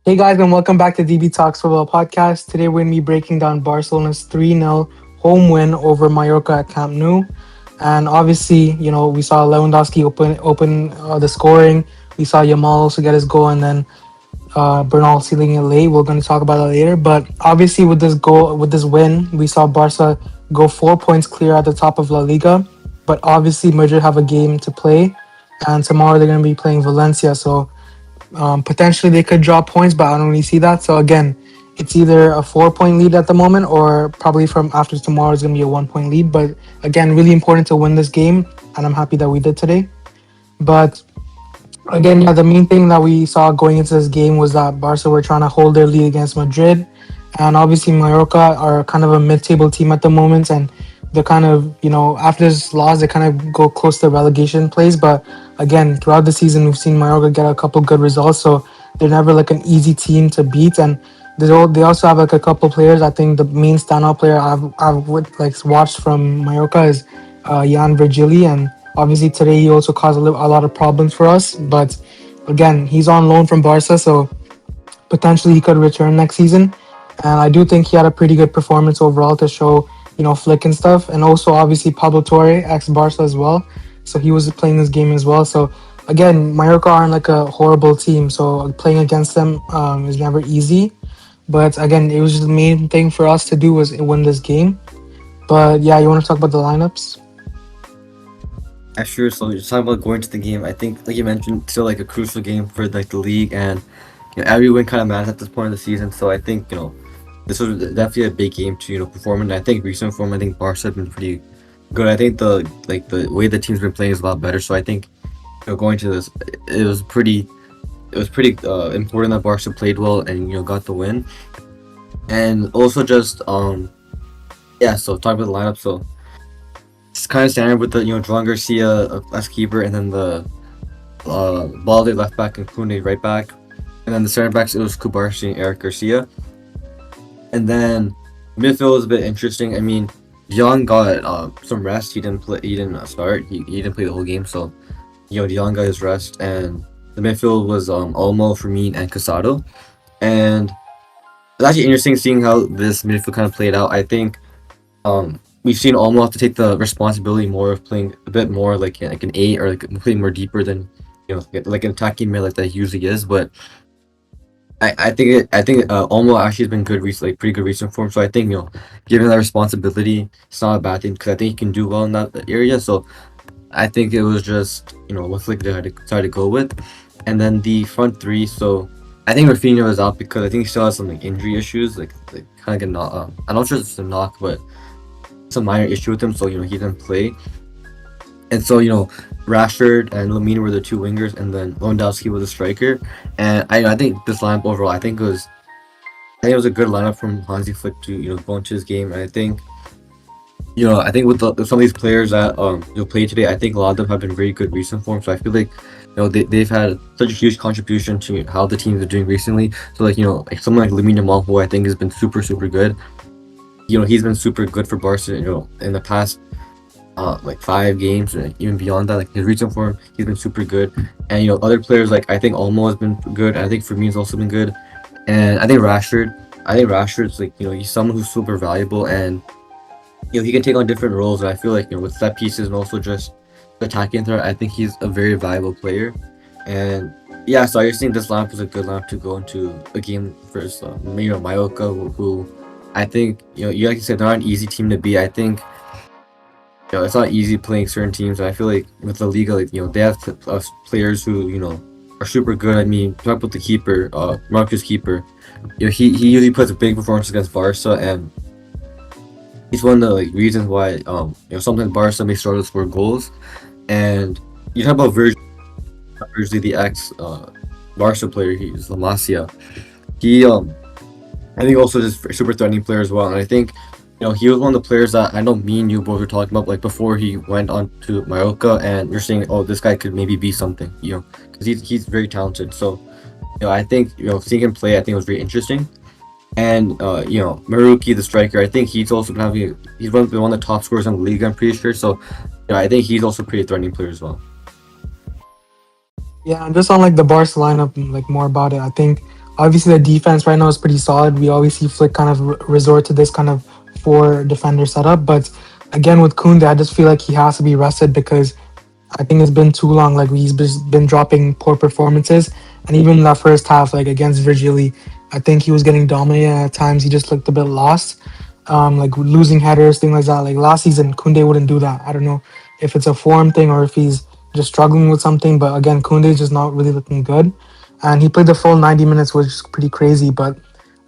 Hey guys, and welcome back to DBTalks Football Podcast. Today we're going to be breaking down Barcelona's 3-0 home win over Mallorca at Camp Nou. And obviously, we saw Lewandowski open the scoring. We saw Yamal also get his goal, and then BERNAL sealing it late. We're going to talk about that later. But obviously, with this win, we saw Barca go 4 points clear at the top of La Liga. But obviously, Madrid have a game to play, and tomorrow they're going to be playing Valencia. So potentially they could drop points, but I don't really see that. So again, it's either a 4 point lead at the moment, or probably from after tomorrow is going to be a 1 point lead. But again, really important to win this game, and I'm happy that we did today. But again, yeah, the main thing that we saw going into this game was that Barca were trying to hold their lead against Madrid, and obviously Mallorca are kind of a mid-table team at the moment, and they're kind of after this loss they kind of go close to relegation place. But again, throughout the season we've seen Mallorca get a couple good results, so they're never like an easy team to beat. And they also have like a couple players. I think the main standout player I've watched from Mallorca is Jan Virgili, and obviously today he also caused a lot of problems for us. But again, he's on loan from Barca, so potentially he could return next season. And I do think he had a pretty good performance overall to show, flick and stuff. And also obviously Pablo Torre, ex Barca as well. So he was playing this game as well. So again, Mallorca aren't like a horrible team. So playing against them is never easy. But again, it was just the main thing for us to do was win this game. But yeah, you want to talk about the lineups? Sure. So just talking about going to the game, I think, like you mentioned, still like a crucial game for like the league, and every win kind of matters at this point of the season. So I think this was definitely a big game to perform in. I think recent form, I think Barca have been pretty good. I think the way the team's been playing is a lot better. So I think going to this, it was pretty important that Barca played well and got the win, and also just yeah. So talking about the lineup, so. It's kind of standard with the Joan Garcia as keeper, and then the Balde left back and Koundé right back, and then the center backs it was Kubarsi and Eric Garcia, and then midfield was a bit interesting. I mean, Dion got some rest. He didn't play. He didn't start. He didn't play the whole game, so Dion got his rest, and the midfield was Olmo, Fermin, and Casado, and it's actually interesting seeing how this midfield kind of played out. I think we've seen Olmo have to take the responsibility more of playing a bit more like an 8 or like playing more deeper than like an attacking mid like that he usually is. But I think Olmo actually has been good recently, like pretty good recent form. So I think given that responsibility, it's not a bad thing because I think he can do well in that area. So I think it was just what Flick decided to go with, and then the front three. So I think Rafinha was out because I think he still has some like injury issues, like kind of like a knock. I'm not sure if it's a knock, but some minor issue with him, so he didn't play. And so Rashford and Lamine were the two wingers, and then Lewandowski was a striker. And I think this lineup overall, I think it was a good lineup from Hansi Flick to go into his game. And I think with some of these players that play today, I think a lot of them have been very good recent form. So I feel like they've had such a huge contribution to how the teams are doing recently. So like someone like Lamine Yamal, who I think has been super good. He's been super good for Barca, in the past like 5 games, and even beyond that, like his recent form, he's been super good. And other players like I think Olmo has been good. I think Firmino's also been good, and I think Rashford's like he's someone who's super valuable, and he can take on different roles. And I feel like with set pieces and also just the attacking threat, I think he's a very valuable player. And yeah, so I just think this lineup was a good lineup to go into a game versus Mallorca, who I think you like you said, they're not an easy team to beat. I think it's not easy playing certain teams. And I feel like with the Liga, like they have players who are super good. I mean, talk about the keeper, Marcus keeper. He usually puts a big performance against Barca, and he's one of the reasons why sometimes Barca may struggle to score goals. And you talk about Virgil, the ex Barca player, he's La Masia. He I think also just a super threatening player as well. And I think he was one of the players that I know me and you both were talking about like before he went on to Mallorca, and you're saying, oh, this guy could maybe be something, because he's very talented. So I think seeing him play, I think it was very interesting. And Maruki, the striker, I think he's also been he's one of the top scorers in the league, I'm pretty sure. So I think he's also a pretty threatening player as well. Yeah, and just on like the Barca lineup, like more about it, I think Obviously, the defense right now is pretty solid. We always see Flick kind of resort to this kind of four defender setup. But again, with Kunde, I just feel like he has to be rested because I think it's been too long. Like he's just been dropping poor performances, and even in that first half, like against Virgili, I think he was getting dominated at times. He just looked a bit lost, like losing headers, things like that. Like last season, Kunde wouldn't do that. I don't know if it's a form thing or if he's just struggling with something. But again, Kunde is just not really looking good, and he played the full 90 minutes, which is pretty crazy. But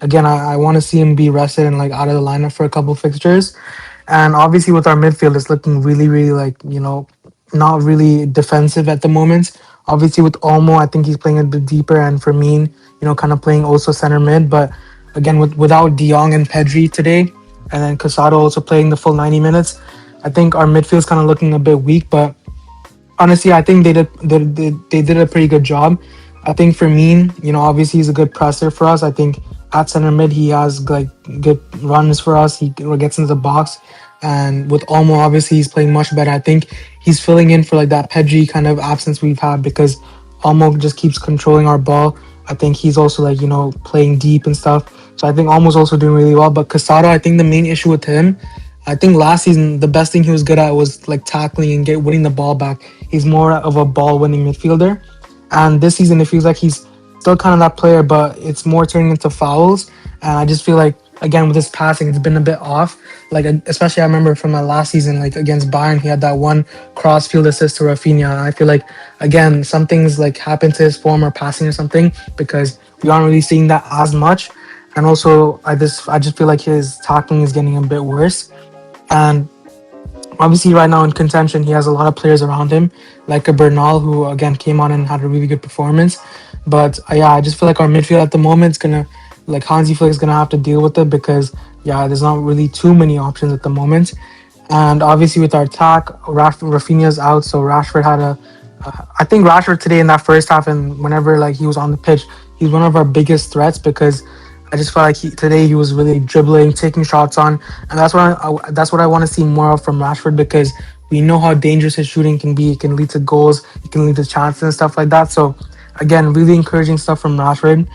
again, I want to see him be rested and like out of the lineup for a couple fixtures. And obviously, with our midfield, it's looking really, really like not really defensive at the moment. Obviously, with Olmo, I think he's playing a bit deeper, and for me, kind of playing also center mid. But again, without De Jong and Pedri today, and then Casado also playing the full 90 minutes, I think our midfield's kind of looking a bit weak. But honestly, I think they did a pretty good job. I think for me, obviously he's a good presser for us. I think at center mid he has like good runs for us. He gets into the box, and with Olmo, obviously he's playing much better. I think he's filling in for like that Pedri kind of absence we've had because Olmo just keeps controlling our ball. I think he's also like playing deep and stuff. So I think Olmo's also doing really well. But Casado, I think the main issue with him, I think last season the best thing he was good at was like tackling and winning the ball back. He's more of a ball winning midfielder, and this season it feels like he's still kind of that player, but it's more turning into fouls. And I just feel like again with his passing, it's been a bit off. Like especially I remember from my last season, like against Bayern, he had that one cross field assist to Rafinha, and I feel like again something's like happened to his form or passing or something because we aren't really seeing that as much. And also I just feel like his tackling is getting a bit worse. And obviously, right now in contention, he has a lot of players around him, like a Bernal, who again came on and had a really good performance. But yeah, I just feel like our midfield at the moment is gonna, like Hansi Flick is gonna have to deal with it because yeah, there's not really too many options at the moment. And obviously, with our attack, Rafinha's out, so Rashford had a. I think Rashford today in that first half and whenever like he was on the pitch, he's one of our biggest threats because I just felt like today he was really dribbling, taking shots on, and that's what I want to see more of from Rashford because we know how dangerous his shooting can be. It can lead to goals, it can lead to chances and stuff like that. So again, really encouraging stuff from Rashford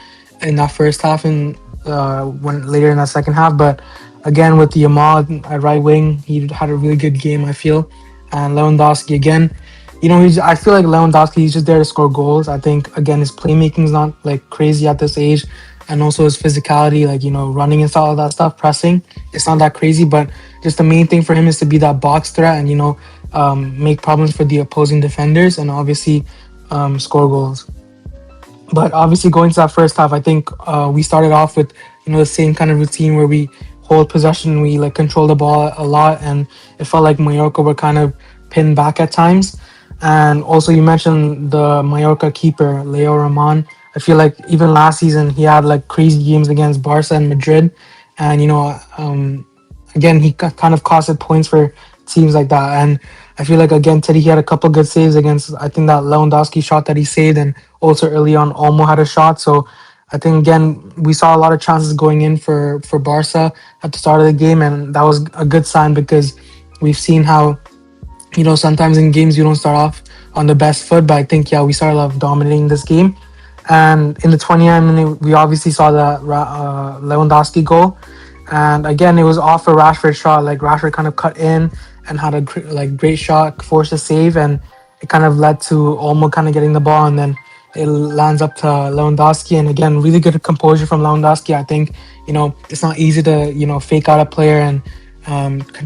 in that first half and when later in that second half. But again, with the Yamal at right wing, he had a really good game, I feel. And Lewandowski again, I feel like Lewandowski, he's just there to score goals. I think again his playmaking is not like crazy at this age, and also his physicality, like running and all that stuff, pressing. It's not that crazy, but just the main thing for him is to be that box threat and make problems for the opposing defenders and obviously score goals. But obviously, going to that first half, I think we started off with the same kind of routine where we hold possession, we like control the ball a lot, and it felt like Mallorca were kind of pinned back at times. And also, you mentioned the Mallorca keeper, Leo Rahman. I feel like even last season he had like crazy games against Barca and Madrid, and again he kind of costed points for teams like that. And I feel like again today he had a couple good saves against I think that Lewandowski shot that he saved, and also early on Olmo had a shot. So I think again we saw a lot of chances going in for Barca at the start of the game, and that was a good sign because we've seen how sometimes in games you don't start off on the best foot, but I think yeah we started off dominating this game. And in the 29th minute, we obviously saw the Lewandowski goal. And again, it was off a Rashford shot. Like Rashford kind of cut in and had a great shot, forced a save, and it kind of led to Olmo kind of getting the ball, and then it lands up to Lewandowski. And again, really good composure from Lewandowski. I think it's not easy to fake out a player and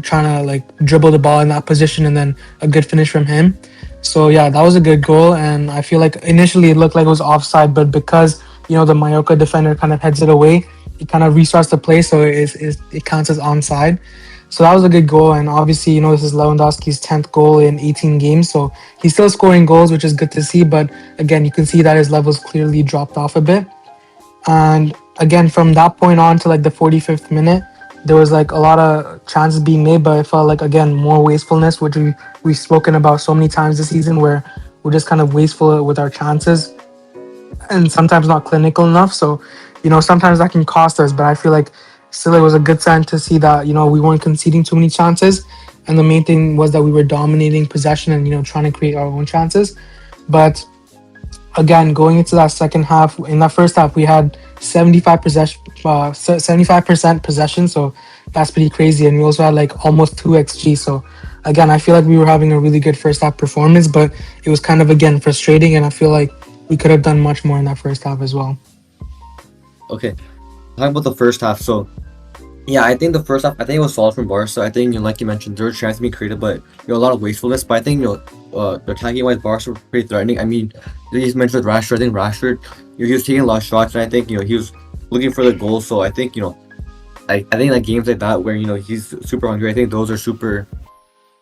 trying to like dribble the ball in that position, and then a good finish from him. So yeah, that was a good goal, and I feel like initially it looked like it was offside, but because the Mallorca defender kind of heads it away, it kind of restarts the play, so it counts as onside. So that was a good goal, and obviously this is Lewandowski's 10th goal in 18 games, so he's still scoring goals, which is good to see. But again, you can see that his levels clearly dropped off a bit. And again, from that point on to like the 45th minute, there was like a lot of chances being made, but it felt like again more wastefulness, which we've spoken about so many times this season, where we're just kind of wasteful with our chances and sometimes not clinical enough. So, sometimes that can cost us. But I feel like still it was a good sign to see that we weren't conceding too many chances, and the main thing was that we were dominating possession and trying to create our own chances. But again, going into that second half, in that first half, we had 75% possession. So that's pretty crazy. And we also had like almost 2 xg. So again, I feel like we were having a really good first half performance, but it was kind of again frustrating. And I feel like we could have done much more in that first half as well. Okay, talking about the first half. So yeah, I think the first half, I think it was solid from Barca. I think, like you mentioned, there were chances being created, but a lot of wastefulness. But I think the attacking wise, Barca were pretty threatening. I mean, you just mentioned Rashford. I think Rashford, he was taking a lot of shots, and I think he was looking for the goal. So I think I think like games like that where he's super hungry. I think those are super.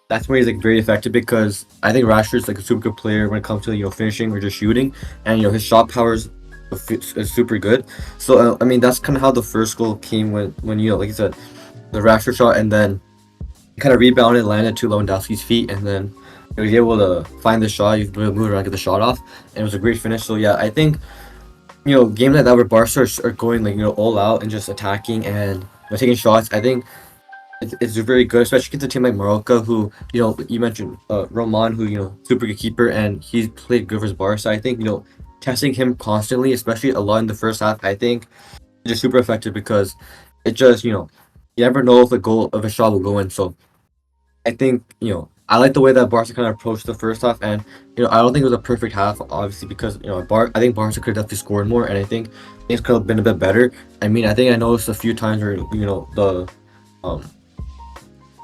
That's where he's like very effective because I think Rashford's like a super good player when it comes to finishing or just shooting, and his shot powers is super good. So I mean that's kind of how the first goal came when like you said, the Rashford shot, and then kind of rebounded, landed to Lewandowski's feet, and then he was able to find the shot. He was able to move around, get the shot off, and it was a great finish. So yeah, I think games like that where Barca are going like all out and just attacking and taking shots. I think it's very good, especially against a team like Mallorca, who you mentioned Roman, who super good keeper, and he's played good for his Barca. I think testing him constantly, especially a lot in the first half, I think is just super effective because it just you never know if a shot will go in. So I think I like the way that Barca kind of approached the first half, and I don't think it was a perfect half, obviously, because I think Barca could have definitely scored more, and I think things could have been a bit better. I mean, I think I noticed a few times where the um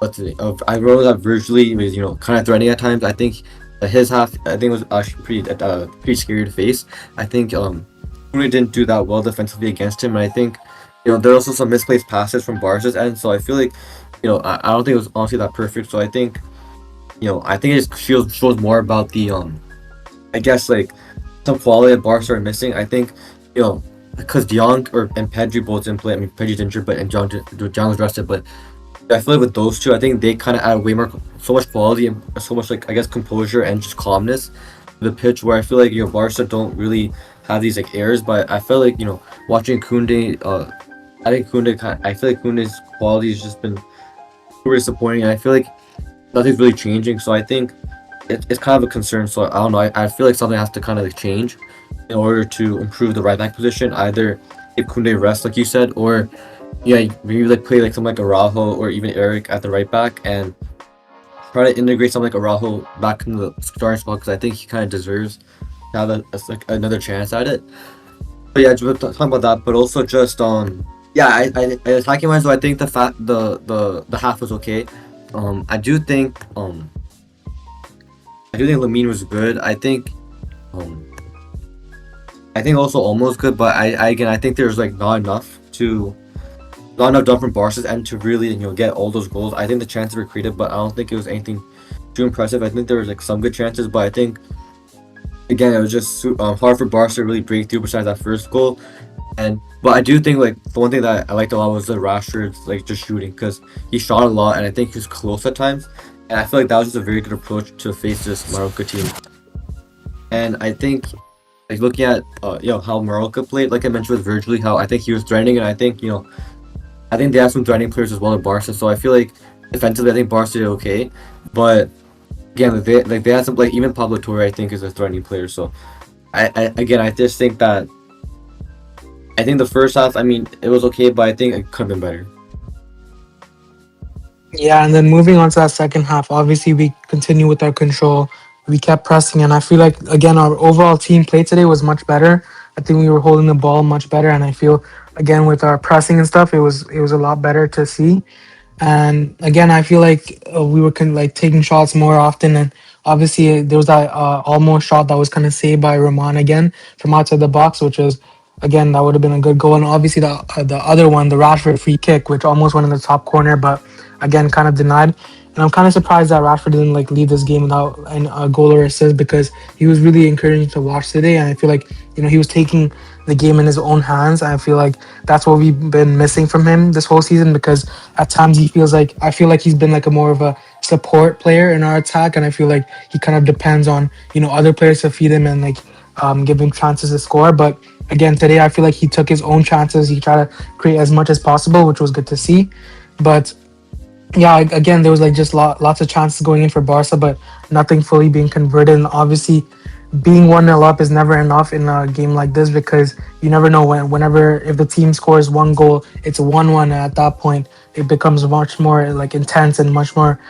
what's it? I wrote that virtually was kind of threatening at times. I think his half I think was actually pretty scary to face. I think Rooney didn't do that well defensively against him, and I think there are also some misplaced passes from Barca's end. So I feel like I don't think it was honestly that perfect. So I think I think it just shows more about the I guess like some quality that Barca are missing. I think because De Jong and Pedri both didn't play. I mean, Pedri's injured, but and John was rested, but I feel like with those two, I think they kind of add so much quality and so much like I guess composure and just calmness to the pitch. Where I feel like Barca don't really have these like errors, but I feel like watching Koundé, I feel like Koundé's quality has just been super disappointing, and I feel like nothing's really changing. So I think it's kind of a concern. So I don't know. I feel like something has to kind of like change in order to improve the right back position. Either if Koundé rests, like you said, or maybe like play like something like Araujo or even Eric at the right back and try to integrate something like Araujo back into the starting spot because I think he kind of deserves to have like another chance at it. But yeah, just talking about that, but also just I attacking wise, so I think the half was okay. I do think Lamine was good. I think also almost good, but I think there's like not enough done from Barca's end to really get all those goals. I think the chances were created, but I don't think it was anything too impressive. I think there was like some good chances, but I think again it was just hard for Barca to really break through besides that first goal. But I do think like the one thing that I liked a lot was the Rashford's like just shooting because he shot a lot and I think he was close at times, and I feel like that was just a very good approach to face this Mallorca team. And I think like looking at how Mallorca played, like I mentioned with virtually how I think he was threatening, and I think I think they have some threatening players as well at Barca. So I feel like defensively I think Barca did okay, but again they had some like even Pablo Torre I think is a threatening player. So I just think that I think the first half, I mean, it was okay, but I think it could have been better. Yeah, and then moving on to that second half, obviously we continue with our control. We kept pressing, and I feel like again our overall team play today was much better. I think we were holding the ball much better, and I feel again with our pressing and stuff, it was a lot better to see. And again, I feel like we were like taking shots more often, and obviously there was that almost shot that was kind of saved by Roman again from outside the box, which was again that would have been a good goal. And obviously the other one, the Rashford free kick, which almost went in the top corner, but again kind of denied. And I'm kind of surprised that Rashford didn't like leave this game without a goal or assist because he was really encouraging to watch today, and I feel like he was taking the game in his own hands. I feel like that's what we've been missing from him this whole season because at times he feels like I feel like he's been like a more of a support player in our attack, and I feel like he kind of depends on other players to feed him and like give him chances to score. But again, today I feel like he took his own chances. He tried to create as much as possible, which was good to see. But yeah, again, there was like just lots of chances going in for Barca, but nothing fully being converted. And obviously, being 1-0 up is never enough in a game like this, because you never know whenever if the team scores one goal, it's 1-1. At that point, it becomes much more like intense and much more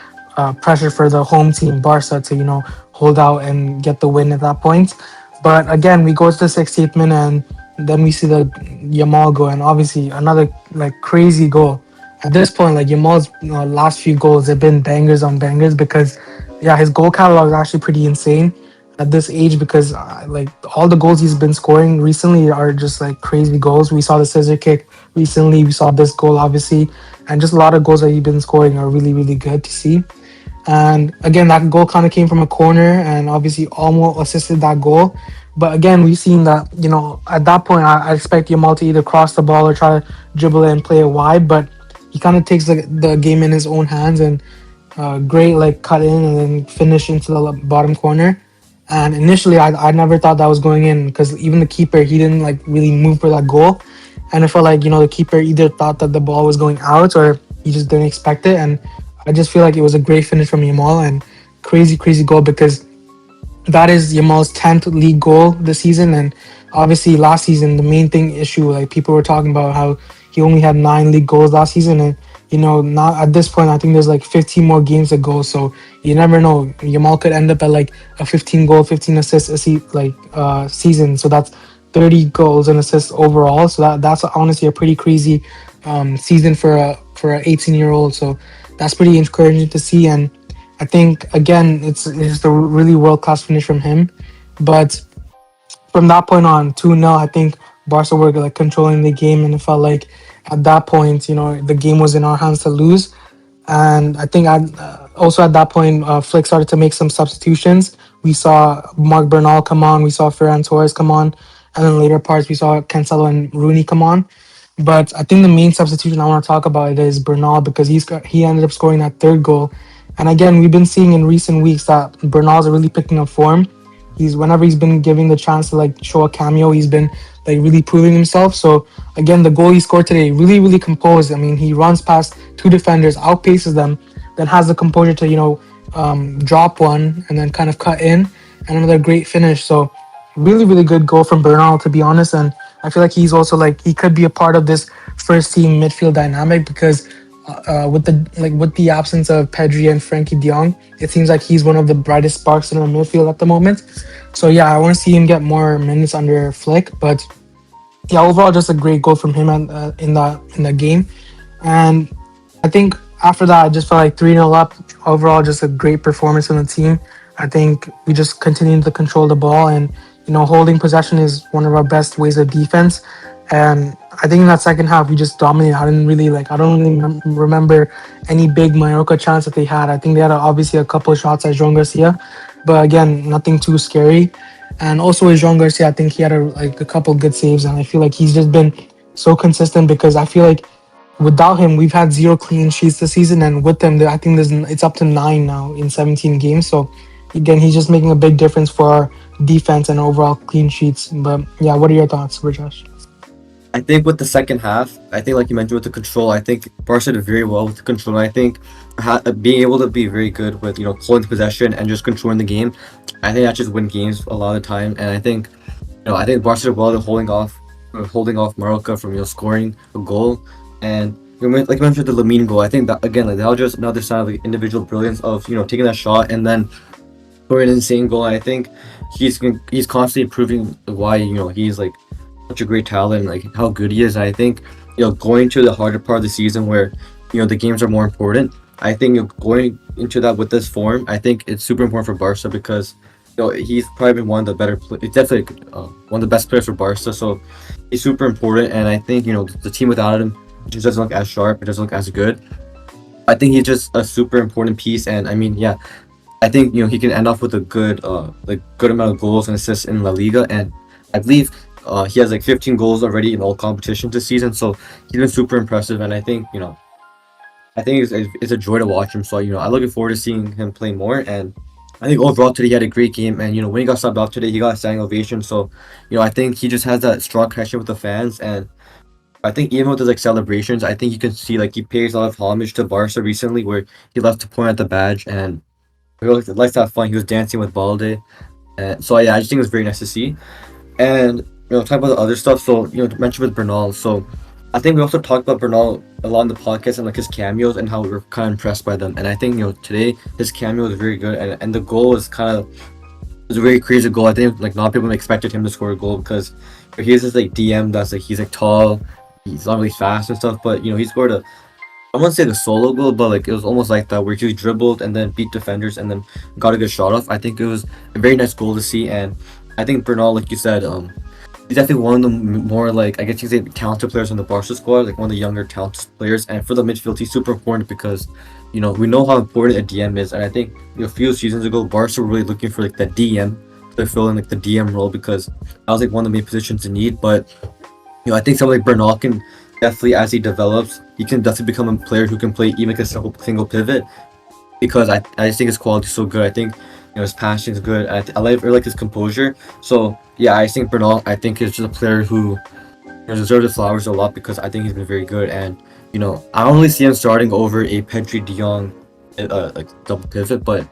pressure for the home team, Barca, to hold out and get the win at that point. But again, we go to the 60th minute, and then we see the Yamal goal, and obviously another like crazy goal. At this point, like Yamal's last few goals have been bangers on bangers, because yeah, his goal catalog is actually pretty insane at this age, because like all the goals he's been scoring recently are just like crazy goals. We saw the scissor kick recently, we saw this goal obviously, and just a lot of goals that he's been scoring are really really good to see. And again, that goal kind of came from a corner, and obviously Olmo assisted that goal. But again, we've seen that, at that point, I expect Yamal to either cross the ball or try to dribble it and play it wide. But he kind of takes the game in his own hands, and great like cut in and then finish into the bottom corner. And initially, I never thought that was going in, because even the keeper, he didn't like really move for that goal. And I felt like, the keeper either thought that the ball was going out, or he just didn't expect it. And I just feel like it was a great finish from Yamal, and crazy, crazy goal, because that is Yamal's 10th league goal this season. And obviously last season, the main thing issue, like people were talking about how he only had 9 league goals last season. And now at this point, I think there's like 15 more games to go, so you never know, Yamal could end up at like a 15 goal, 15 assists season. So that's 30 goals and assists overall. So that's honestly a pretty crazy season for a 18-year-old. So that's pretty encouraging to see. And I think again, it's a really world class finish from him. But from that point on, 2-0, I think Barca were like controlling the game, and it felt like at that point, the game was in our hands to lose. And I think also at that point, Flick started to make some substitutions. We saw Mark Bernal come on, we saw Ferran Torres come on, and then later parts we saw Cancelo and Rooney come on. But I think the main substitution I want to talk about it is Bernal, because he ended up scoring that third goal. And again, we've been seeing in recent weeks that Bernal's really picking up form. Whenever he's been given the chance to like show a cameo, he's been like really proving himself. So again, the goal he scored today, really really composed. I mean, he runs past two defenders, outpaces them, then has the composure to drop one and then kind of cut in, and another great finish. So really really good goal from Bernal, to be honest. And I feel like he's also like he could be a part of this first team midfield dynamic, because with the absence of Pedri and Frankie De Jong, it seems like he's one of the brightest sparks in our midfield at the moment. So yeah, I want to see him get more minutes under Flick. But yeah, overall, just a great goal from him in that game. And I think after that, I just felt like 3-0 up. Overall, just a great performance from the team. I think we just continued to control the ball, and holding possession is one of our best ways of defense. And I think in that second half, we just dominated. I don't really remember any big Mallorca chance that they had. I think they had obviously a couple of shots at Joan Garcia, but again, nothing too scary. And also with Joan Garcia, I think he had a couple good saves, and I feel like he's just been so consistent, because I feel like without him, we've had 0 clean sheets this season, and with them, I think it's up to 9 now in 17 games. So again, he's just making a big difference for our defense and overall clean sheets. But yeah, what are your thoughts, Rajesh? I think with the second half, I think like you mentioned with the control, I think Barca did very well with the control. And I think being able to be very good with holding possession and just controlling the game, I think that just win games a lot of the time. And I think Barca did well at holding off Mallorca from scoring a goal. And like you mentioned the Lamine goal, I think that again like that was just another sign of the individual brilliance of taking that shot and then scoring an insane goal. And I think he's constantly proving why he's like such a great talent, like how good he is. And I think going to the harder part of the season where the games are more important, I think going into that with this form, I think it's super important for Barca, because he's probably been one of the better it's definitely one of the best players for Barca, so he's super important. And I think the team without him just doesn't look as sharp, it doesn't look as good. I think he's just a super important piece. And I mean, yeah, I think he can end off with a good good amount of goals and assists in La Liga. And I believe he has like 15 goals already in all competitions this season, so he's been super impressive. And I think it's a joy to watch him. So I'm looking forward to seeing him play more. And I think overall today he had a great game. And when he got subbed off today, he got a standing ovation. So I think he just has that strong connection with the fans. And I think even with his like celebrations, I think you can see like he pays a lot of homage to Barca recently, where he left to point at the badge and he likes to have fun. He was dancing with Balde. So yeah, I just think it's very nice to see. And talk about the other stuff. So mentioned with Bernal. So I think we also talked about Bernal a lot in the podcast and like his cameos and how we were kind of impressed by them. And I think today his cameo was very good, and the goal is kind of it was a very crazy goal. I think like not people expected him to score a goal because he's this like DM that's like he's like tall, he's not really fast and stuff. But he scored a I wouldn't say the solo goal, but like it was almost like that where he dribbled and then beat defenders and then got a good shot off. I think it was a very nice goal to see, and I think Bernal, like you said, he's definitely one of the more like I guess you could say talented players on the Barca squad, like one of the younger talented players. And for the midfield, he's super important because we know how important a DM is, and I think a few seasons ago, Barca were really looking for like the DM to fill in like the DM role because that was like one of the main positions in need. But I think someone like Bernal can definitely, as he develops, he can definitely become a player who can play even like a single pivot because I just think his quality is so good. I think his passion is good. I like his composure. So yeah, I think Bernal. I think is just a player who deserves the flowers a lot because I think he's been very good. And I don't really see him starting over a Pedri De Jong, like double pivot. But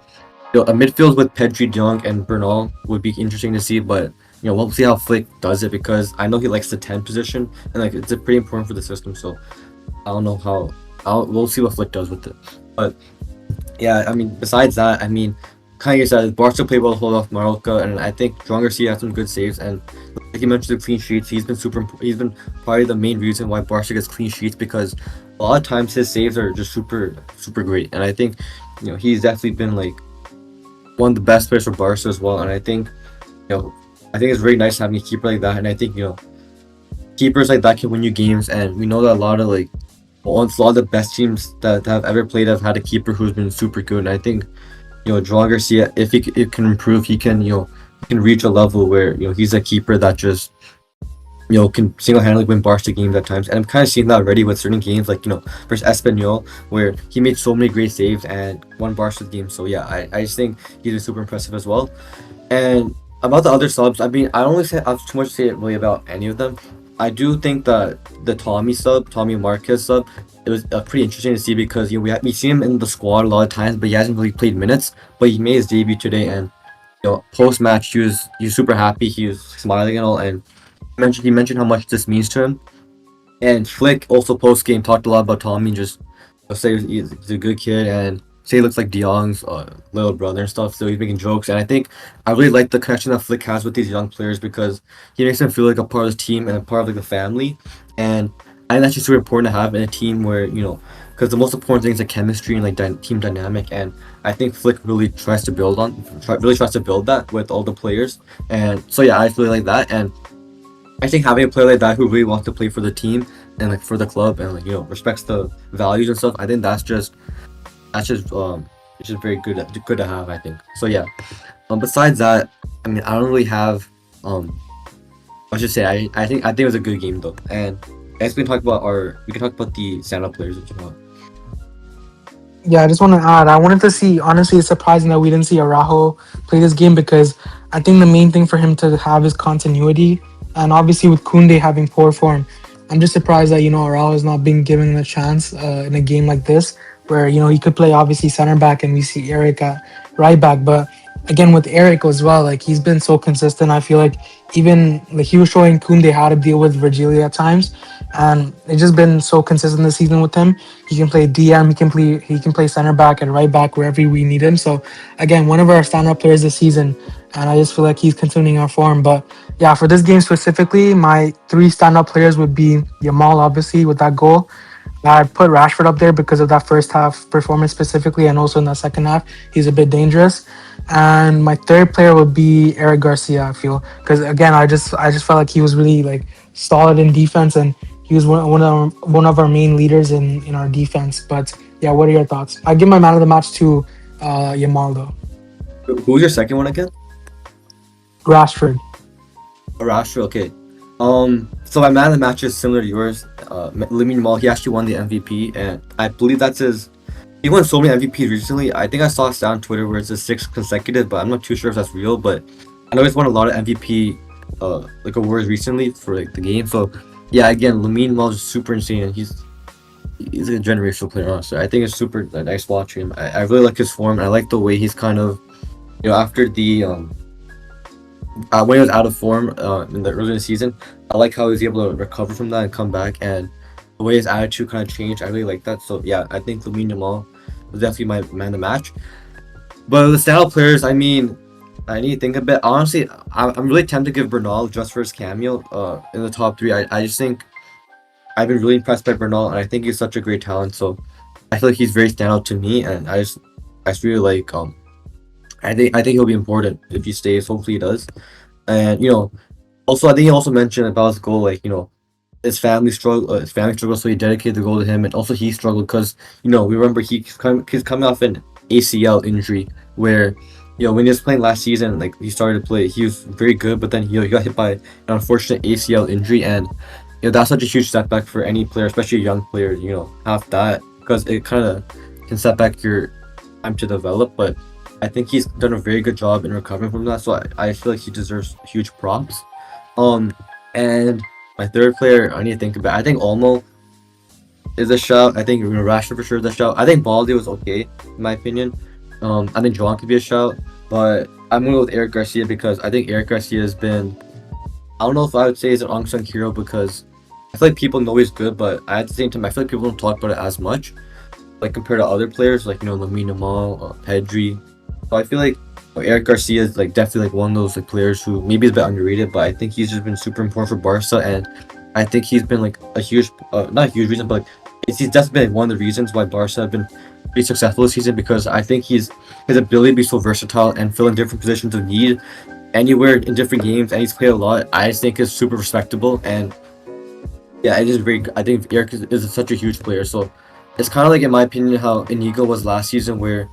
a midfield with Pedri De Jong and Bernal would be interesting to see. But we'll see how Flick does it because I know he likes the 10 position and like it's pretty important for the system. So I don't know how. We'll see what Flick does with it. But yeah, I mean, besides that, I mean, kind of said Barca played well to hold off Mallorca, and I think Joan Garcia had some good saves. And like you mentioned, the clean sheets, he's been probably the main reason why Barca gets clean sheets because a lot of times his saves are just super great. And I think he's definitely been like one of the best players for Barca as well. And I think it's very nice having a keeper like that. And I think keepers like that can win you games. And we know that a lot of the best teams that have ever played have had a keeper who's been super good. And I think Joao Garcia, if he can improve, he can reach a level where he's a keeper that just can single-handedly win Barca games at times. And I'm kind of seeing that already with certain games like versus Espanyol where he made so many great saves and won Barca games. So yeah, I just think he's super impressive as well. And about the other subs, I mean, I don't really have too much to say really about any of them. I do think that the Tommy Marquez sub, it was pretty interesting to see because we see him in the squad a lot of times, but he hasn't really played minutes. But he made his debut today, and post match he was super happy, he was smiling and all, and he mentioned how much this means to him. And Flick also post game talked a lot about Tommy, and just say he's a good kid and say he looks like De Jong's little brother and stuff. So he's making jokes, and I think I really like the connection that Flick has with these young players because he makes them feel like a part of the team and a part of like the family. And I think that's just super important to have in a team where because the most important thing is like chemistry and like team dynamic. And I think Flick really tries to build that with all the players. And so yeah, I really like that. And I think having a player like that who really wants to play for the team and like for the club and like respects the values and stuff, I think that's just it's just very good to have, I think. So yeah. Besides that, I mean, I don't really have I should say I think it was a good game though. And as we can talk about the stand-up players if you want. Yeah, I just want to add, I wanted to see, honestly, it's surprising that we didn't see Araujo play this game because I think the main thing for him to have is continuity. And obviously, with Koundé having poor form, I'm just surprised that, Araujo is not being given a chance in a game like this where, he could play obviously center back and we see Eric at right back. But again, with Eric as well, like he's been so consistent. I feel like even like he was showing Koundé how to deal with Virgilio at times. And it's just been so consistent this season with him. He can play DM. He can play center back and right back wherever we need him. So again, one of our stand-up players this season, and I just feel like he's continuing our form. But yeah, for this game specifically, my three stand-up players would be Yamal, obviously with that goal. I put Rashford up there because of that first half performance specifically, and also in that second half, he's a bit dangerous. And my third player would be Eric Garcia. I feel because again, I just felt like he was really like solid in defense, and he was one of our main leaders in our defense. But yeah, what are your thoughts? I give my man of the match to Yamal though. Who was your second one again? Rashford. Rashford, okay. So my man of the match is similar to yours. Lamine Yamal, he actually won the MVP, and I believe that's his. He won so many MVPs recently. I think I saw a stat on Twitter where it's his sixth consecutive, but I'm not too sure if that's real. But I know he's won a lot of MVP like awards recently for like the game. So yeah, again, Lamine Yamal is super insane, and he's a generational player. Honestly, I think it's super nice watching him. I really like his form, and I like the way he's kind of after the when he was out of form in the early in the season. I like how he was able to recover from that and come back, and the way his attitude kind of changed. I really like that. So yeah, I think Lamine Yamal was definitely my man of the match. But the standout players, I mean, I need to think a bit. Honestly, I'm really tempted to give Bernal just for his cameo in the top three. I just think I've been really impressed by Bernal, and I think he's such a great talent. So I feel like he's very standout to me, and I just really like I think he'll be important if he stays. Hopefully he does. And also I think he also mentioned about his goal, like his family struggled, so he dedicated the goal to him, and also he struggled because we remember he's coming off an ACL injury where when he was playing last season, like he started to play, he was very good, but then he got hit by an unfortunate ACL injury, and that's such a huge setback for any player, especially a young player. Have that because it kind of can set back your time to develop, but I think he's done a very good job in recovering from that, so I feel like he deserves huge props. And my third player, I need to think about. I think Olmo is a shout. I think Rashford for sure is a shout. I think Baldy was okay in my opinion. I think John could be a shout, but I'm gonna go with Eric Garcia because I think Eric Garcia has been. I don't know if I would say he's an unsung hero because I feel like people know he's good, but at the same time, I feel like people don't talk about it as much, like compared to other players like Lamine Yamal, Pedri. So I feel like Eric Garcia is like definitely like one of those like players who maybe is a bit underrated, but I think he's just been super important for Barca, and I think he's been like a huge, not a huge reason, but like he's definitely been one of the reasons why Barca have been pretty successful this season because I think his ability to be so versatile and fill in different positions of need anywhere in different games, and he's played a lot. I just think is super respectable, and yeah, it is very. I think Eric is such a huge player, so it's kind of like in my opinion how Inigo was last season, where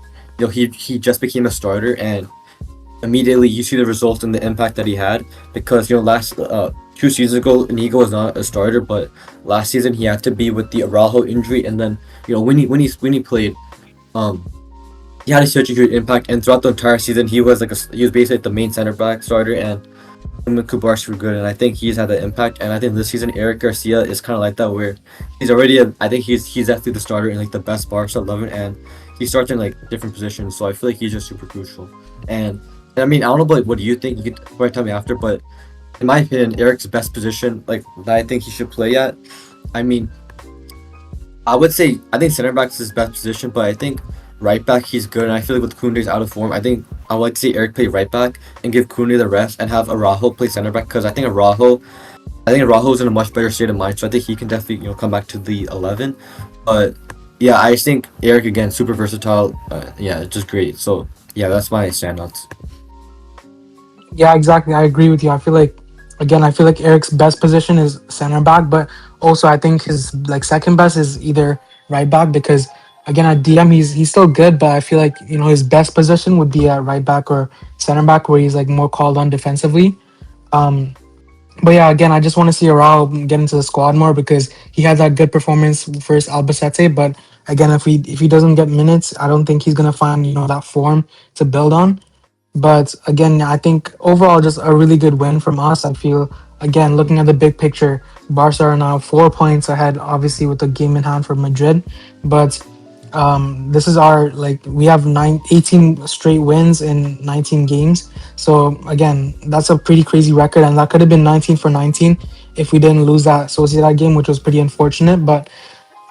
he just became a starter and immediately you see the results and the impact that he had because last 2 seasons ago Inigo was not a starter, but last season he had to be with the Araujo injury, and then when he played, um he had such a huge impact, and throughout the entire season he was basically like the main center back starter, and him and Kubarski were good, and I think he's had that impact, and I think this season Eric Garcia is kind of like that where he's already I think he's definitely the starter in like the best Barca 11, and he starts in like different positions, so I feel like he's just super crucial. And I mean, I don't know, but what do you think? You could probably tell me after, but in my opinion, Eric's best position, like that I think he should play at. I mean, I would say I think center back is his best position, but I think right back he's good, and I feel like with Koundé's out of form, I think I would like to see Eric play right back and give Koundé the rest and have Araujo play center back because I think Araujo's in a much better state of mind, so I think he can definitely come back to the 11. But yeah, I just think Eric again super versatile. Yeah, just great. So yeah, that's my standouts. Yeah, exactly. I agree with you. I feel like Eric's best position is center back, but also I think his like second best is either right back because again at DM he's still good, but I feel like his best position would be at right back or center back where he's like more called on defensively. Um, but yeah, again, I just want to see Aral get into the squad more because he had that good performance versus Albacete. But again, if he doesn't get minutes, I don't think he's gonna find that form to build on. But again, I think overall, just a really good win from us. I feel, again, looking at the big picture, Barca are now 4 points ahead, obviously, with the game in hand for Madrid. But this is our, like, we have 18 straight wins in 19 games. So again, that's a pretty crazy record. And that could have been 19 for 19 if we didn't lose that Sociedad game, which was pretty unfortunate. But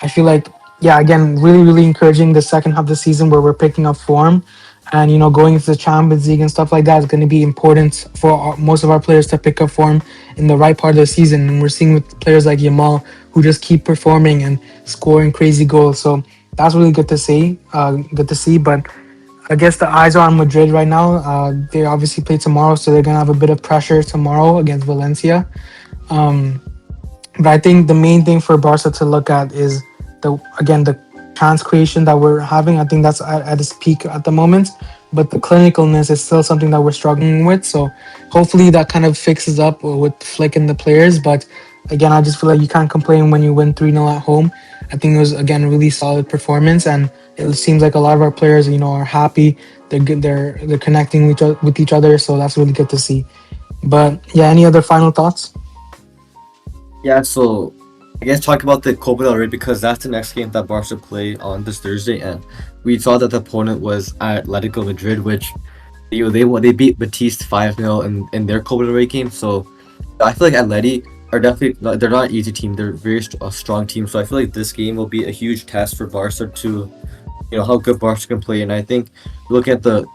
I feel like, yeah, again, really, really encouraging the second half of the season where we're picking up form. And, going into the Champions League and stuff like that is going to be important for most of our players to pick up form in the right part of the season. And we're seeing with players like Yamal who just keep performing and scoring crazy goals. So that's really good to see. But I guess the eyes are on Madrid right now. They obviously play tomorrow, so they're going to have a bit of pressure tomorrow against Valencia. Um, but I think the main thing for Barca to look at is the chance creation that we're having. I think that's at its peak at the moment. But the clinicalness is still something that we're struggling with. So hopefully that kind of fixes up with Flick and the players. But again, I just feel like you can't complain when you win 3-0 at home. I think it was again a really solid performance, and it seems like a lot of our players, are happy. They're good. They're connecting with each other, so that's really good to see. But yeah, any other final thoughts? Yeah, so I guess talk about the Copa del Rey because that's the next game that Barca play on this Thursday, and we saw that the opponent was Atletico Madrid, which they beat Batiste 5-0 in their Copa del Rey game. So I feel like Atleti are definitely they're not an easy team. They're a strong team. So I feel like this game will be a huge test for Barca to how good Barca can play. And I think look at the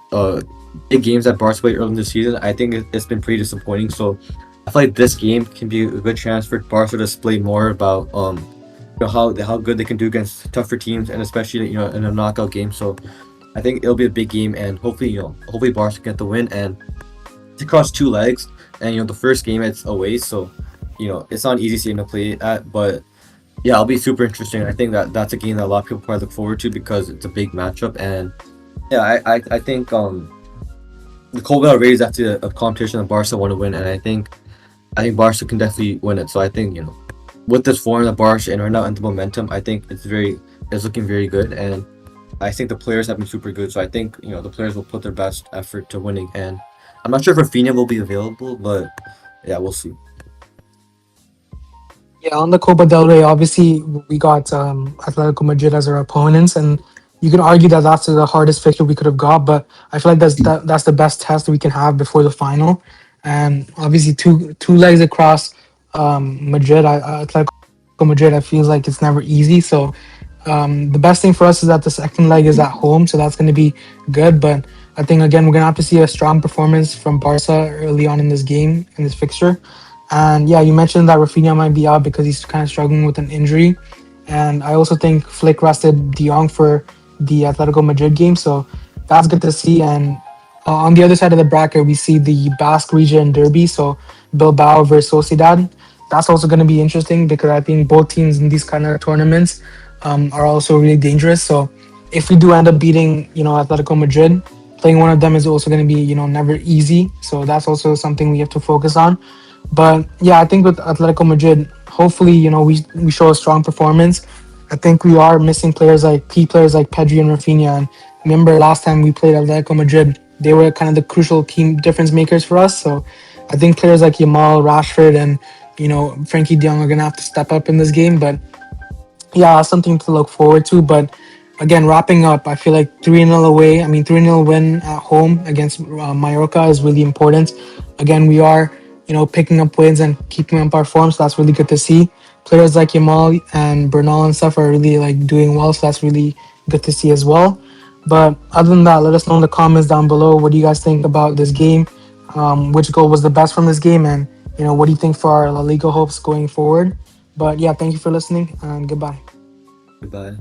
big games that Barca played early in the season. I think it's been pretty disappointing. So I feel like this game can be a good chance for Barca to display more about how good they can do against tougher teams, and especially in a knockout game. So I think it'll be a big game, and hopefully hopefully Barca get the win. And it's across two legs, and the first game it's away, so it's not an easy stadium to play at, but yeah, it'll be super interesting. I think that's a game that a lot of people probably look forward to because it's a big matchup. And yeah, I think the Copa del Rey is actually a competition that Barca want to win, and I think Barca can definitely win it. So I think with this form that Barca in right now and the momentum, I think it's looking very good, and I think the players have been super good. So I think the players will put their best effort to winning, and I'm not sure if Rafinha will be available, but yeah, we'll see. Yeah, on the Copa del Rey, obviously we got Atletico Madrid as our opponents, and you can argue that that's the hardest fixture we could have got. But I feel like that's the best test we can have before the final. And obviously, two legs across Madrid, Atletico Madrid, I feels like it's never easy. So the best thing for us is that the second leg is at home, so that's going to be good. But I think again we're going to have to see a strong performance from Barca early on in this game in this fixture. And yeah, you mentioned that Rafinha might be out because he's kind of struggling with an injury. And I also think Flick rested De Jong for the Atletico Madrid game, so that's good to see. And on the other side of the bracket, we see the Basque Region Derby, so Bilbao versus Sociedad. That's also going to be interesting because I think both teams in these kind of tournaments are also really dangerous. So if we do end up beating, Atletico Madrid, playing one of them is also going to be, never easy. So that's also something we have to focus on. But yeah, I think with Atletico Madrid, hopefully, we show a strong performance. I think we are missing key players like Pedri and Rafinha. And remember last time we played Atletico Madrid, they were kind of the crucial team difference makers for us. So I think players like Yamal, Rashford, and Frankie De Jong are gonna have to step up in this game. But yeah, something to look forward to. But again, wrapping up, I feel like 3-0 away. I mean, 3-0 win at home against Mallorca is really important. Again, we are, picking up wins and keeping up our form. So that's really good to see. Players like Yamal and BERNAL and stuff are really like doing well. So that's really good to see as well. But other than that, let us know in the comments down below. What do you guys think about this game? Which goal was the best from this game? And, what do you think for our La Liga hopes going forward? But yeah, thank you for listening and goodbye. Goodbye.